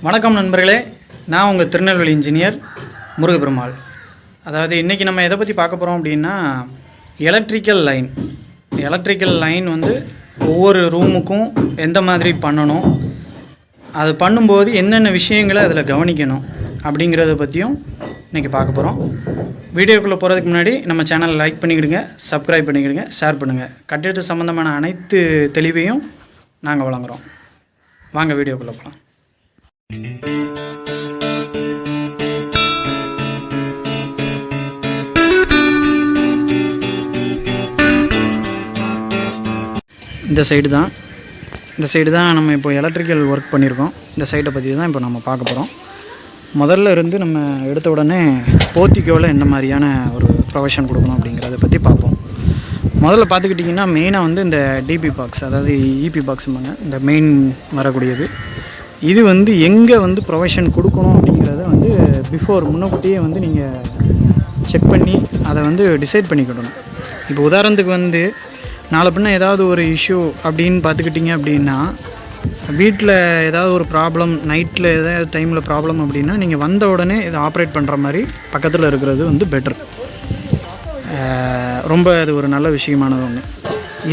வணக்கம் நண்பர்களே, நான் உங்கள் திருநெல்வேலி இன்ஜினியர் முருகப்பெருமாள். அதாவது இன்றைக்கி நம்ம எதை பற்றி பார்க்க போகிறோம் அப்படின்னா, எலக்ட்ரிக்கல் லைன் வந்து ஒவ்வொரு ரூமுக்கும் எந்த மாதிரி பண்ணணும், அது பண்ணும்போது என்னென்ன விஷயங்களை அதில் கவனிக்கணும் அப்படிங்கிறத பற்றியும் இன்றைக்கி பார்க்க போகிறோம். வீடியோக்குள்ளே போகிறதுக்கு முன்னாடி நம்ம சேனலை லைக் பண்ணிக்கிடுங்க, சப்ஸ்கிரைப் பண்ணிக்கிடுங்க, ஷேர் பண்ணுங்கள். கட்டிடத்து சம்மந்தமான அனைத்து தெளிவையும் நாங்கள் வழங்குகிறோம். வாங்க வீடியோக்குள்ளே போகலாம். இந்த சைடு தான் நம்ம இப்போ எலக்ட்ரிக்கல் ஒர்க் பண்ணியிருக்கோம். இந்த சைடை பற்றி தான் இப்போ நம்ம பார்க்க போகிறோம். முதல்ல இருந்து நம்ம எடுத்த உடனே போர்ட்டிக்கோவில் என்ன மாதிரியான ஒரு ப்ரொவிஷன் கொடுக்கணும் அப்படிங்கிறத பற்றி பார்ப்போம். முதல்ல பார்த்துக்கிட்டிங்கன்னா மெயினாக வந்து இந்த டிபி பாக்ஸ், அதாவது இபி பாக்ஸுமாங்க, இந்த மெயின் வரக்கூடியது. இது வந்து எங்கே வந்து ப்ரொவிஷன் கொடுக்கணும் அப்படிங்கிறத வந்து முன்னக்கூட்டியே வந்து நீங்கள் செக் பண்ணி அதை வந்து டிசைட் பண்ணிக்கிடணும். இப்போ உதாரணத்துக்கு வந்து நாளை பின்ன ஏதாவது ஒரு இஷ்யூ அப்படின்னு பார்த்துக்கிட்டிங்க அப்படின்னா, வீட்டில் ஏதாவது ஒரு ப்ராப்ளம், நைட்டில் ஏதாவது டைமில் ப்ராப்ளம் அப்படின்னா நீங்கள் வந்த உடனே இதை ஆப்ரேட் பண்ணுற மாதிரி பக்கத்தில் இருக்கிறது வந்து பெட்ரு. ரொம்ப அது ஒரு நல்ல விஷயமானது ஒன்று.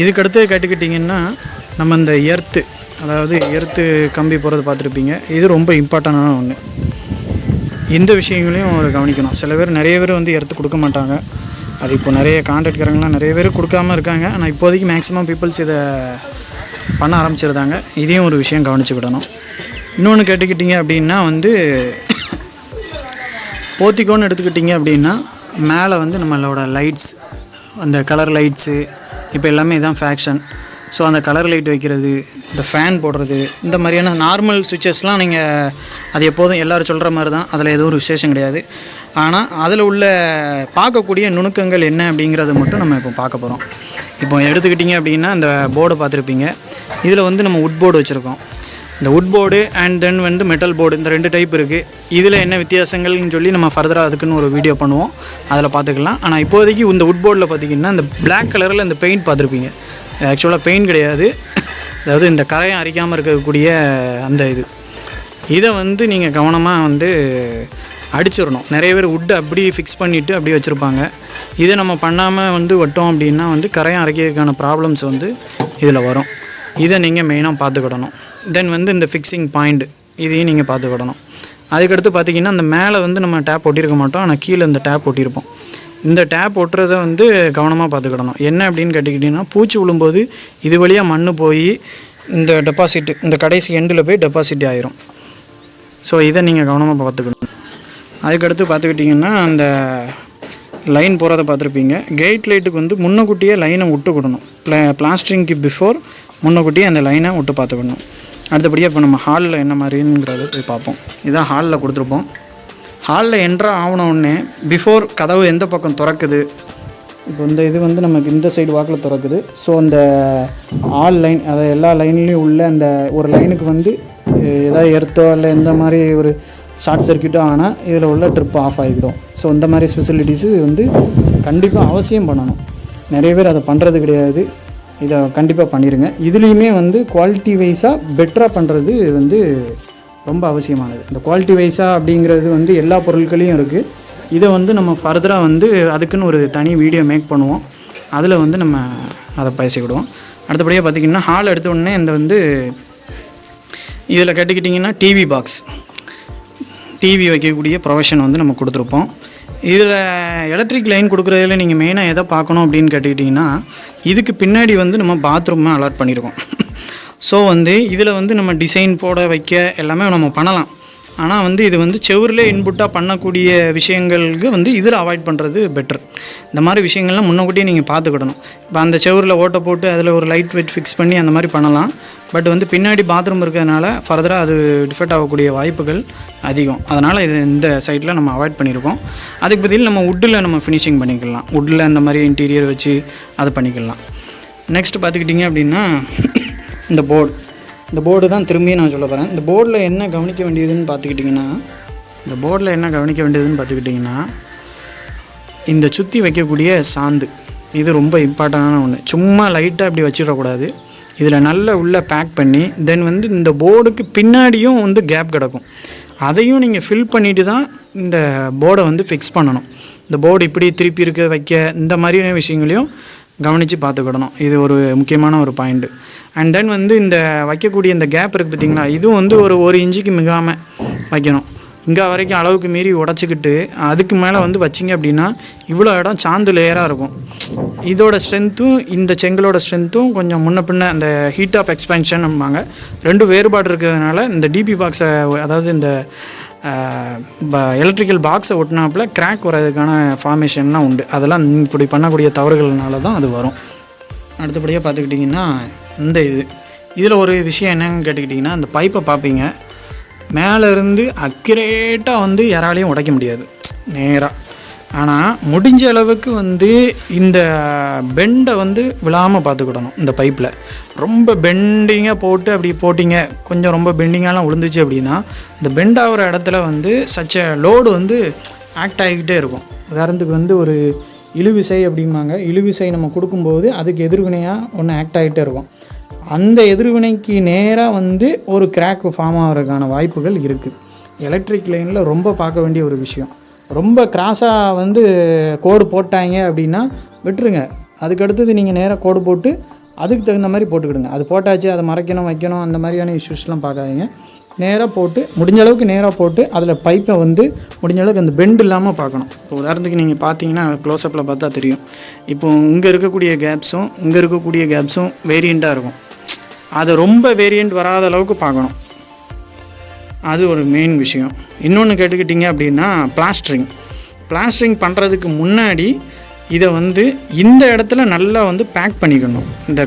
இதுக்கடுத்து கேட்டுக்கிட்டிங்கன்னா, நம்ம இந்த எர்த்து கம்பி போகிறது பார்த்துருப்பீங்க. இது ரொம்ப இம்பார்ட்டண்டான ஒன்று. இந்த விஷயங்களையும் ஒரு கவனிக்கணும். நிறைய பேர் வந்து எர்த்து கொடுக்க மாட்டாங்க. அது இப்போ நிறைய கான்ட்ராக்ட்காரங்களாம் நிறைய பேர் கொடுக்காமல் இருக்காங்க. ஆனால் இப்போதைக்கு மேக்ஸிமம் பீப்புள்ஸ் இதை பண்ண ஆரம்பிச்சிருந்தாங்க. இதையும் ஒரு விஷயம் கவனிச்சுக்கிடணும். இன்னொன்று கேட்டுக்கிட்டிங்க அப்படின்னா வந்து போர்ட்டிக்கோன்னு எடுத்துக்கிட்டிங்க அப்படின்னா, மேலே வந்து நம்மளோட லைட்ஸ், அந்த கலர் லைட்ஸு இப்போ எல்லாமே இதான் ஃபேஷன். ஸோ அந்த கலர் லைட் வைக்கிறது, இந்த ஃபேன் போடுறது, இந்த மாதிரியான நார்மல் சுவிட்சஸ்லாம் நீங்கள் அது எப்போதும் எல்லோரும் சொல்கிற மாதிரி தான். அதில் எதுவும் ஒரு விசேஷம் கிடையாது. ஆனால் அதில் உள்ள பார்க்கக்கூடிய நுணுக்கங்கள் என்ன அப்படிங்கிறத மட்டும் நம்ம இப்போ பார்க்க போகிறோம். இப்போ எடுத்துக்கிட்டிங்க அப்படின்னா, இந்த போர்டை பார்த்துருப்பீங்க. இதில் வந்து நம்ம உட் போர்டு வச்சுருக்கோம். இந்த உட் போர்டு அண்ட் தென் வந்து மெட்டல் போர்டு, இந்த 2 டைப் இருக்குது. இதில் என்ன வித்தியாசங்கள்னு சொல்லி நம்ம ஃபர்தராக அதுக்குன்னு ஒரு வீடியோ பண்ணுவோம், அதில் பார்த்துக்கலாம். ஆனால் இப்போதைக்கு இந்த உட் போர்டில் பார்த்திங்கன்னா, இந்த பிளாக் கலரில் இந்த பெயிண்ட் பார்த்துருப்பீங்க. ஆக்சுவலாக பெயிண்ட் கிடையாது, அதாவது இந்த கரையம் அரிக்காமல் இருக்கக்கூடிய அந்த இதை வந்து நீங்கள் கவனமாக வந்து அடிச்சிடணும். நிறைய பேர் உட்டு அப்படி ஃபிக்ஸ் பண்ணிவிட்டு அப்படியே வச்சுருப்பாங்க. இதை நம்ம பண்ணாமல் வந்து விட்டோம் அப்படின்னா வந்து கரையம் அரைக்கிறதுக்கான ப்ராப்ளம்ஸ் வந்து இதில் வரும். இதை நீங்கள் மெயினாக பார்த்துக்கிடணும். தென் வந்து இந்த ஃபிக்ஸிங் பாயிண்ட், இதையும் நீங்கள் பார்த்துக்கிடணும். அதுக்கடுத்து பார்த்திங்கன்னா, அந்த மேலே வந்து நம்ம டேப் ஒட்டியிருக்க மாட்டோம், ஆனால் கீழே இந்த டேப் ஒட்டியிருப்போம். இந்த டேப் ஒட்டுறதை வந்து கவனமாக பார்த்துக்கிடணும். என்ன அப்படின்னு கேட்டுக்கிட்டிங்கன்னா, பூச்சி விழும்போது இது வழியாக மண் போய் இந்த டெபாசிட்டு, இந்த கடைசி எண்டில் போய் டெபாசிட் ஆகிரும். ஸோ இதை நீங்கள் கவனமாக பார்த்துக்கணும். அதுக்கடுத்து பார்த்துக்கிட்டிங்கன்னா, அந்த லைன் போகிறத பார்த்துருப்பீங்க. கேட் லைட்டுக்கு வந்து முன்னக்கூட்டியே லைனை விட்டுக்கிடணும். பிளாஸ்டரிங்க்கு பிஃபோர் முன்னக்கூட்டியே அந்த லைனை விட்டு பார்த்துக்கணும். அடுத்தபடியாக இப்போ நம்ம ஹாலில் என்ன மாதிரிங்கிறத போய் பார்ப்போம். இதான் ஹாலில் கொடுத்துருப்போம். ஹாலில் என்ட்ரா ஆகணுன்னே பிஃபோர் கதவு எந்த பக்கம் திறக்குது, இப்போ இந்த இது வந்து நமக்கு இந்த சைடு வாக்கில் திறக்குது. ஸோ அந்த ஆல் லைன், அதை எல்லா லைன்லேயும் உள்ள அந்த ஒரு லைனுக்கு வந்து ஏதாவது எர்த்தோ இல்லை இந்த மாதிரி ஒரு ஷார்ட் சர்க்கியூட்டோ ஆனால் இதில் உள்ள ட்ரிப் ஆஃப் ஆகிடும். ஸோ இந்த மாதிரி ஸ்பெசிலிட்டிஸு வந்து கண்டிப்பாக அவசியம் பண்ணணும். நிறைய பேர் அதை பண்ணுறது கிடையாது. இதை கண்டிப்பாக பண்ணிடுங்க. இதுலேயுமே வந்து குவாலிட்டி வைஸாக பெட்டராக பண்ணுறது வந்து ரொம்ப அவசியமானது. இந்த குவாலிட்டி வைஸாக அப்படிங்கிறது வந்து எல்லா பொருட்களையும் இருக்குது. இதை வந்து நம்ம ஃபர்தராக வந்து அதுக்குன்னு ஒரு தனி வீடியோ மேக் பண்ணுவோம். அதில் வந்து நம்ம அதை பேசிக்கிடுவோம். அடுத்தபடியாக பார்த்திங்கன்னா, ஹால் எடுத்த உடனே இந்த வந்து இதில் கேட்டுக்கிட்டிங்கன்னா டிவி வைக்கக்கூடிய ப்ரொவிஷன் வந்து நம்ம கொடுத்துருப்போம். இதில் எலக்ட்ரிக் லைன் கொடுக்குறதுல நீங்கள் மெயினாக எதை பார்க்கணும் அப்படின்னு கேட்டுக்கிட்டிங்கன்னா, இதுக்கு பின்னாடி வந்து நம்ம பாத்ரூமை அலாட் பண்ணியிருக்கோம். ஸோ வந்து இதில் வந்து நம்ம டிசைன் போட வைக்க எல்லாமே நம்ம பண்ணலாம். ஆனால் வந்து இது வந்து செவரில் இன்புட்டாக பண்ணக்கூடிய விஷயங்களுக்கு வந்து இதில் அவாய்ட் பண்ணுறது பெட்ரு. இந்த மாதிரி விஷயங்கள்லாம் முன்னக்கூட்டியே நீங்கள் பார்த்துக்கிடணும். இப்போ அந்த செவரில் ஓட்டை போட்டு அதில் ஒரு லைட் வெயிட் ஃபிக்ஸ் பண்ணி அந்த மாதிரி பண்ணலாம். பட் வந்து பின்னாடி பாத்ரூம் இருக்கிறதுனால ஃபர்தராக அது டிஃபெக்ட் ஆகக்கூடிய வாய்ப்புகள் அதிகம். அதனால் இது இந்த சைட்டில் நம்ம அவாய்ட் பண்ணியிருக்கோம். அதுக்கு பதில் நம்ம வுட்டில் நம்ம ஃபினிஷிங் பண்ணிக்கலாம். வுட்டில் அந்த மாதிரி இன்டீரியர் வச்சு அதை பண்ணிக்கலாம். நெக்ஸ்ட் பார்த்துக்கிட்டிங்க அப்படின்னா, இந்த போர்டு தான் திரும்பியும் நான் சொல்ல போகிறேன். இந்த போர்டில் என்ன கவனிக்க வேண்டியதுன்னு பார்த்துக்கிட்டிங்கன்னா, இந்த சுற்றி வைக்கக்கூடிய சாந்து, இது ரொம்ப இம்பார்ட்டண்டான ஒன்று. சும்மா லைட்டாக அப்படி வச்சிடக்கூடாது. இதில் நல்லா உள்ளே பேக் பண்ணி தென் வந்து இந்த போர்டுக்கு பின்னாடியும் வந்து கேப் கிடக்கும். அதையும் நீங்கள் ஃபில் பண்ணிவிட்டு தான் இந்த போர்டை வந்து ஃபிக்ஸ் பண்ணணும். இந்த போர்டு இப்படி திருப்பி இருக்க வைக்க இந்த மாதிரியான விஷயங்களையும் கவனித்து பார்த்துக்கிடணும். இது ஒரு முக்கியமான ஒரு பாயிண்ட்டு. அண்ட் தென் வந்து இந்த வைக்கக்கூடிய இந்த கேப் இருக்குது பார்த்திங்களா, இதுவும் வந்து ஒரு இன்ச்சுக்கு மிகாமல் வைக்கணும். இங்கே வரைக்கும் அளவுக்கு மீறி உடச்சிக்கிட்டு அதுக்கு மேலே வந்து வச்சிங்க அப்படின்னா இவ்வளோ இடம் சாந்து லேயராக இருக்கும். இதோட ஸ்ட்ரென்த்தும் இந்த செங்கலோட ஸ்ட்ரென்த்தும் கொஞ்சம் முன்ன பின்ன அந்த ஹீட் ஆஃப் எக்ஸ்பென்ஷன் நம்மாங்க ரெண்டு வேறுபாடு இருக்கிறதுனால இந்த டிபி பாக்ஸை, அதாவது இந்த எலக்ட்ரிக்கல் பாக்ஸை ஒட்டினாப்பில் கிராக் வர்றதுக்கான ஃபார்மேஷன்லாம் உண்டு. அதெல்லாம் இப்படி பண்ணக்கூடிய தவறுகள்னால தான் அது வரும். அடுத்தபடியாக பார்த்துக்கிட்டிங்கன்னா இதில் ஒரு விஷயம் என்னன்னு கேட்டுக்கிட்டிங்கன்னா, அந்த பைப்பை பார்ப்பீங்க, மேலேருந்து அக்யூரேட்டாக வந்து யாராலையும் உடைக்க முடியாது நேராக. ஆனால் முடிஞ்ச அளவுக்கு வந்து இந்த பெண்டை வந்து விழாமல் பார்த்துக்கிடணும். இந்த பைப்பில் ரொம்ப பெண்டிங்காக போட்டு அப்படி போட்டிங்க, கொஞ்சம் ரொம்ப பெண்டிங்காலாம் விழுந்துச்சு அப்படின்னா இந்த பெண்ட் ஆகிற இடத்துல வந்து சச்ச லோடு வந்து ஆக்ட் ஆகிக்கிட்டே இருக்கும். உதாரணத்துக்கு வந்து ஒரு இழுவிசை அப்படிம்பாங்க. இழுவிசை நம்ம கொடுக்கும்போது அதுக்கு எதிர்வினையாக ஒன்று ஆக்ட் ஆகிட்டே இருக்கும். அந்த எதிர்வினைக்கு நேராக வந்து ஒரு கிராக் ஃபார்ம் ஆகிறதுக்கான வாய்ப்புகள் இருக்குது. எலக்ட்ரிக் லைனில் ரொம்ப பார்க்க வேண்டிய ஒரு விஷயம். ரொம்ப கிராஸாக வந்து கோடு போட்டாங்க அப்படின்னா விட்டுருங்க. அதுக்கடுத்தது நீங்கள் நேராக கோடு போட்டு அதுக்கு தகுந்த மாதிரி போட்டுக்கிடுங்க. அது போட்டாச்சு அதை மறைக்கணும் வைக்கணும் அந்த மாதிரியான இஷ்யூஸ்லாம் பார்க்காதீங்க. நேராக போட்டு முடிஞ்ச அளவுக்கு நேராக போட்டு அதில் பைப்பை வந்து முடிஞ்ச அளவுக்கு அந்த பெண்ட் இல்லாமல் பார்க்கணும். இப்போ உதாரணத்துக்கு நீங்கள் பார்த்தீங்கன்னா க்ளோஸ்அப்பில் பார்த்தா தெரியும். இப்போ இங்கே இருக்கக்கூடிய கேப்ஸும் வேரியண்ட்டாக இருக்கும். அதை ரொம்ப வேரியண்ட் வராத அளவுக்கு பார்க்கணும். அது ஒரு மெயின் விஷயம். இன்னொன்று கேட்டுக்கிட்டிங்க அப்படின்னா பிளாஸ்டரிங் பண்ணுறதுக்கு முன்னாடி இதை வந்து இந்த இடத்துல நல்லா வந்து பேக் பண்ணிக்கணும். இந்த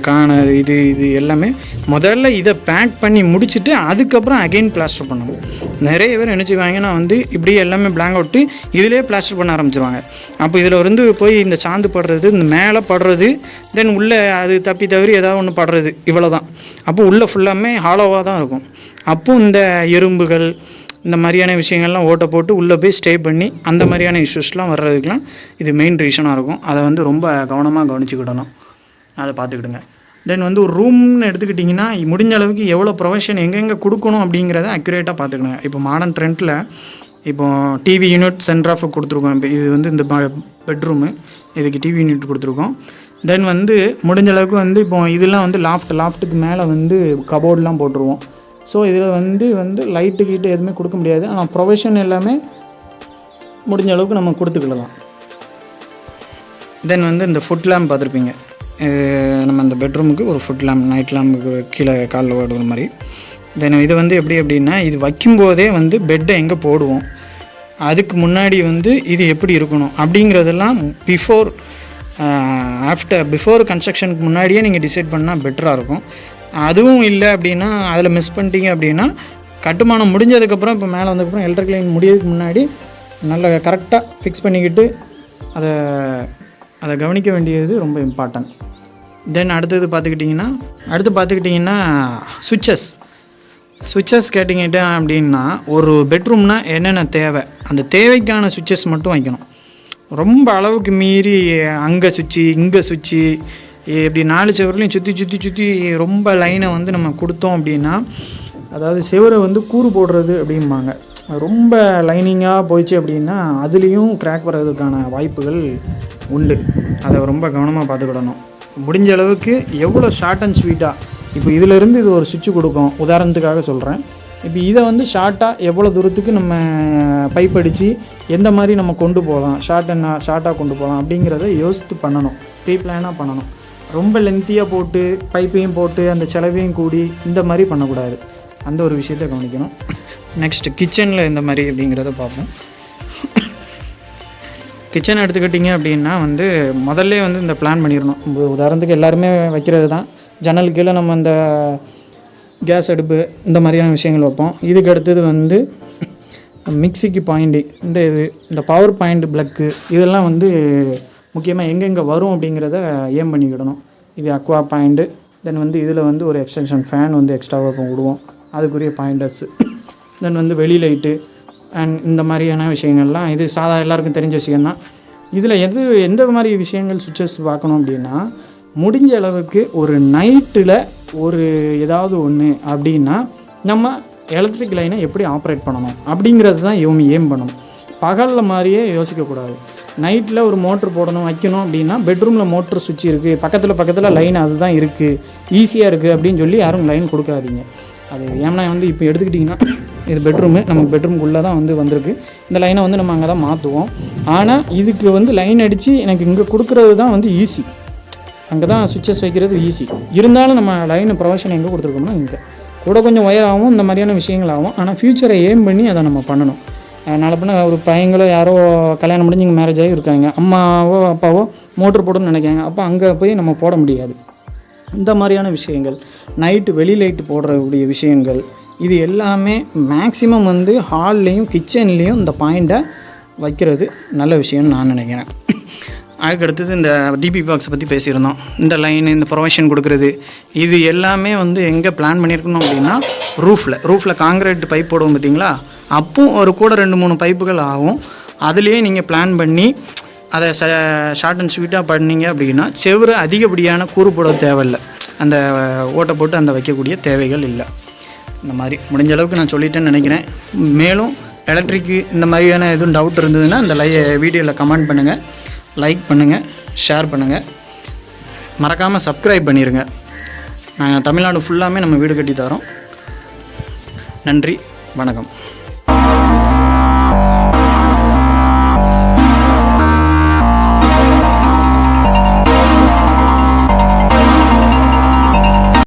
இது எல்லாமே முதல்ல இதை பேக் பண்ணி முடிச்சுட்டு அதுக்கப்புறம் அகெயின் பிளாஸ்டர் பண்ணணும். நிறைய பேர் நினச்சிக்குவாங்கன்னா வந்து இப்படி எல்லாமே பிளாங்க் அவுட்டு இதிலே பிளாஸ்டர் பண்ண ஆரம்பிச்சிருவாங்க. அப்போ இதில் வந்து போய் இந்த சாந்து படுறது, இந்த மேலே படுறது, தென் உள்ளே அது தவறி ஏதாவது ஒன்று படுறது, இவ்வளோ தான். அப்போ உள்ளே ஃபுல்லாமே ஹாலோவாக தான் இருக்கும். அப்போ இந்த எறும்புகள் இந்த மாதிரியான விஷயங்கள்லாம் ஓட்ட போட்டு உள்ளே போய் ஸ்டே பண்ணி அந்த மாதிரியான இஷ்யூஸ்லாம் வர்றதுக்கெலாம் இது மெயின் ரீசனாக இருக்கும். அதை வந்து ரொம்ப கவனமாக கவனிச்சுக்கிடணும். அதை பார்த்துக்கிடுங்க. தென் வந்து ஒரு ரூம்னு எடுத்துக்கிட்டிங்கன்னா முடிஞ்ச அளவுக்கு எவ்வளோ ப்ரொவிஷன் எங்கெங்கே கொடுக்கணும் அப்படிங்கிறத அக்யூரேட்டாக பார்த்துக்கணுங்க. இப்போ மாடர்ன் ட்ரெண்டில் இப்போ டிவி யூனிட் சென்ட்ராஃப் கொடுத்துருக்கோம். இப்போ இது வந்து இந்த பெட்ரூமு, இதுக்கு டிவி யூனிட் கொடுத்துருக்கோம். தென் வந்து முடிஞ்ச அளவுக்கு வந்து இப்போ இதெல்லாம் வந்து லாஃப்ட்டுக்கு மேலே வந்து கபோர்டெலாம் போட்டுருவோம். ஸோ இதில் வந்து லைட்டு கீட்டு எதுவுமே கொடுக்க முடியாது. ஆனால் ப்ரொவிஷன் எல்லாமே முடிஞ்ச அளவுக்கு நம்ம கொடுத்துக்கலாம். தென் வந்து இந்த ஃபுட் லேம்ப் பார்த்துருப்பீங்க. நம்ம அந்த பெட்ரூமுக்கு ஒரு ஃபுட் லேம்ப், நைட் லேம்புக்கு கீழே காலில் ஓடுற மாதிரி. தென் இது வந்து எப்படி அப்படின்னா, இது வைக்கும்போதே வந்து பெட்டை எங்கே போடுவோம், அதுக்கு முன்னாடி வந்து இது எப்படி இருக்கணும் அப்படிங்கிறதெல்லாம் பிஃபோர் கன்ஸ்ட்ரக்ஷனுக்கு முன்னாடியே நீங்கள் டிசைட் பண்ணால் பெட்டராக இருக்கும். அதுவும் இல்லை அப்படின்னா, அதில் மிஸ் பண்ணிட்டீங்க அப்படின்னா கட்டுமானம் முடிஞ்சதுக்கப்புறம் இப்போ மேலே வந்ததுக்கப்புறம் எலக்ட்ரிக் லைன் முடியறதுக்கு முன்னாடி நல்ல கரெக்டாக ஃபிக்ஸ் பண்ணிக்கிட்டு அதை கவனிக்க வேண்டியது ரொம்ப இம்பார்ட்டன்ட். தென் அடுத்து பார்த்துக்கிட்டிங்கன்னா சுவிட்சஸ் கேட்டிங்கிட்டேன் அப்படின்னா, ஒரு பெட்ரூம்னால் என்னென்ன தேவை, அந்த தேவைக்கான சுவிட்சஸ் மட்டும் வைக்கணும். ரொம்ப அளவுக்கு மீறி அங்கே சுவிட்சு இங்கே சுவிட்சு இப்படி 4 செவர்லையும் சுற்றி ரொம்ப லைனை வந்து நம்ம கொடுத்தோம் அப்படின்னா, அதாவது செவரை வந்து கூறு போடுறது அப்படிம்பாங்க. ரொம்ப லைனிங்காக போயிடுச்சு அப்படின்னா அதுலேயும் கிராக் வர்றதுக்கான வாய்ப்புகள் உண்டு. அதை ரொம்ப கவனமாக பார்த்துக்கிடணும். முடிஞ்ச அளவுக்கு எவ்வளோ ஷார்ட் அண்ட் ஸ்வீட்டாக, இப்போ இதிலேருந்து இது ஒரு சுவிட்சு கொடுக்கும், உதாரணத்துக்காக சொல்கிறேன். இப்போ இதை வந்து ஷார்ட்டாக எவ்வளோ தூரத்துக்கு நம்ம பைப் அடித்து எந்த மாதிரி நம்ம கொண்டு போகலாம், ஷார்ட்டாக கொண்டு போகலாம் அப்படிங்கிறத யோசித்து பண்ணணும், ப்ரீ பிளானாக பண்ணணும். ரொம்ப லென்த்தியாக போட்டு பைப்பையும் போட்டு அந்த செலவையும் கூடி இந்த மாதிரி பண்ணக்கூடாது. அந்த ஒரு விஷயத்தை கவனிக்கணும். நெக்ஸ்ட்டு கிச்சனில் இந்த மாதிரி அப்படிங்கிறத பார்ப்போம். கிச்சன் எடுத்துக்கிட்டிங்க அப்படின்னா வந்து முதல்ல வந்து இந்த பிளான் பண்ணிடணும். உதாரணத்துக்கு எல்லாருமே வைக்கிறது தான், ஜன்னல் கீழே நம்ம இந்த கேஸ் அடுப்பு இந்த மாதிரியான விஷயங்கள் வைப்போம். இதுக்கு அடுத்தது வந்து மிக்சிக்கு பாயிண்ட்டு, இந்த பவர் பாயிண்ட் ப்ளக்கு, இதெல்லாம் வந்து முக்கியமாக எங்கெங்கே வரும் அப்படிங்கிறத ஏம் பண்ணிக்கிடணும். இது அக்வா பாயிண்ட்டு. தென் வந்து இதில் வந்து ஒரு எக்ஸ்டென்ஷன் ஃபேன் வந்து எக்ஸ்ட்ராவாக விடுவோம், அதுக்குரிய பாயிண்டர்ஸு. தென் வந்து வெளி லைட்டு அண்ட் இந்த மாதிரியான விஷயங்கள்லாம் இது எல்லாருக்கும் தெரிஞ்ச விஷயந்தான். இதில் எந்த மாதிரி விஷயங்கள் சுவிட்சஸ் பார்க்கணும் அப்படின்னா, முடிஞ்ச அளவுக்கு ஒரு நைட்டில் ஒரு ஏதாவது ஒன்று அப்படின்னா நம்ம எலக்ட்ரிக் லைனை எப்படி ஆப்ரேட் பண்ணணும் அப்படிங்கிறது தான் ஏம் பண்ணணும். பகலில் மாதிரியே யோசிக்கக்கூடாது. நைட்டில் ஒரு மோட்ரு போடணும் வைக்கணும் அப்படின்னா பெட்ரூமில் மோட்ரு சுவிட்ச் இருக்குது, பக்கத்தில் லைன் அதுதான் இருக்குது, ஈஸியாக இருக்குது அப்படின்னு சொல்லி யாரும் லைன் கொடுக்காதீங்க. அது ஏன்னா இப்போ எடுத்துக்கிட்டிங்கன்னா இது பெட்ரூமு, நமக்கு பெட்ரூமுக்குள்ளே தான் வந்திருக்கு. இந்த லைனை நம்ம அங்கே தான் மாற்றுவோம். ஆனால் இதுக்கு லைன் அடித்து எனக்கு இங்கே கொடுக்குறது தான் ஈஸி. அங்கே தான் சுவிட்சஸ் வைக்கிறது ஈஸி. இருந்தாலும் நம்ம லைன் ப்ரொவிஷன் எங்கே கொடுத்துருக்கோம்னா இங்கே கூட கொஞ்சம் ஒயர் ஆகும், இந்த மாதிரியான விஷயங்கள் ஆகும். ஆனால் ஃப்யூச்சரை ஏம் பண்ணி அதை நம்ம பண்ணணும். நாளை பின்ன ஒரு பையங்களோ யாரோ கல்யாணம் முடிஞ்சு இங்கே மேரேஜ் ஆகி இருக்காங்க, அம்மாவோ அப்பாவோ மோட்ரு போடணும்னு நினைக்காங்க. அப்போ அங்கே போய் நம்ம போட முடியாது. இந்த மாதிரியான விஷயங்கள், நைட்டு வெளி லைட்டு போடுறக்கூடிய விஷயங்கள், இது எல்லாமே மேக்ஸிமம் ஹால்லேயும் கிச்சன்லேயும் இந்த பாயிண்ட்டை வைக்கிறது நல்ல விஷயம்னு நான் நினைக்கிறேன். அதுக்கடுத்தது இந்த டிபி பாக்ஸை பற்றி பேசியிருந்தோம். இந்த லைன், இந்த ப்ரொவிஷன் கொடுக்குறது, இது எல்லாமே எங்கே பிளான் பண்ணியிருக்கணும் அப்படின்னா ரூஃபில் காங்கிரீட் பைப் போடுவோம் பார்த்தீங்களா, அப்போ ஒரு கூட 2-3 பைப்புகள் ஆகும். அதுலேயே நீங்கள் பிளான் பண்ணி அதை ஷார்ட் அண்ட் ஸ்வீட்டாக பண்ணிங்க அப்படின்னா செவ்வறு அதிகப்படியான கூறு போட தேவையில்லை, அந்த ஓட்டை போட்டு அந்த வைக்கக்கூடிய தேவைகள் இல்லை. இந்த மாதிரி முடிஞ்ச அளவுக்கு நான் சொல்லிட்டேன்னு நினைக்கிறேன். மேலும் எலக்ட்ரிக்கு இந்த மாதிரியான எதுவும் டவுட் இருந்ததுன்னா இந்த வீடியோவில் கமெண்ட் பண்ணுங்கள், லைக் பண்ணுங்கள், ஷேர் பண்ணுங்கள், மறக்காமல் சப்ஸ்கிரைப் பண்ணிடுங்க. நாங்கள் தமிழ்நாடு ஃபுல்லாமே நம்ம வீடு கட்டி தரோம். நன்றி, வணக்கம்.